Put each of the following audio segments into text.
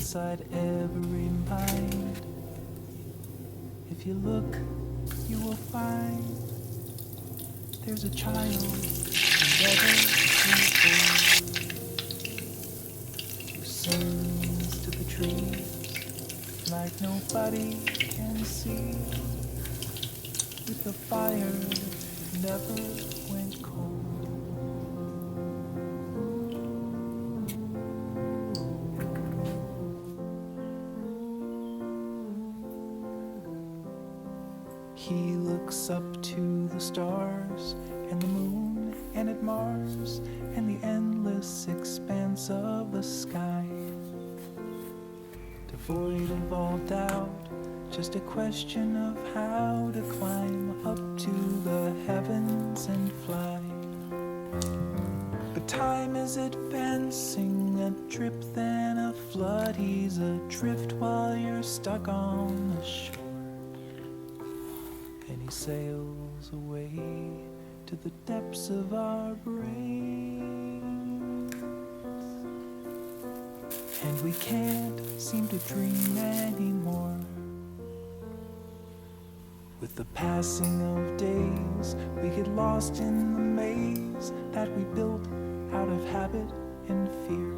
inside every mind. If you look, you will find there's a child in every people who sings to the trees like nobody can see, with a fire that never went cold. He looks up to the stars and the moon and at Mars and the endless expanse of the sky. Devoid of all doubt, just a question of how to climb up to the heavens and fly. But time is advancing, a drip then a flood. He's adrift while you're stuck on the shore. And he sails away to the depths of our brains, and we can't seem to dream anymore. With the passing of days, we get lost in the maze that we built out of habit and fear.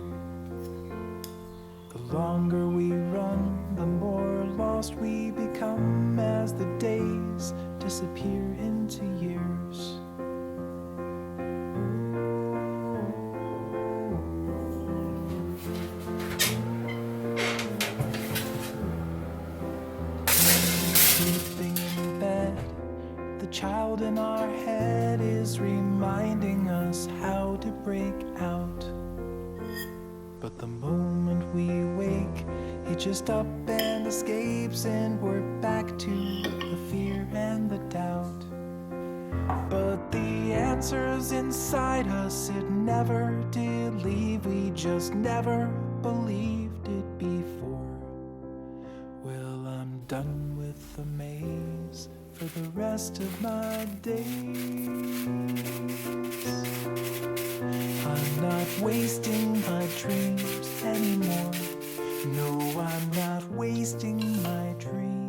The longer we run, the more lost we become as the days disappear into years. Sleeping in bed, the child in our head is reminding us how to break out. But the moment we wake, he just up and escapes, and we're back to the fear and the doubt. But the answer's inside us, it never did leave. We just never believed it before. Well, I'm done with the maze for the rest of my days. I'm not wasting my dreams anymore. No, I'm not wasting my dreams.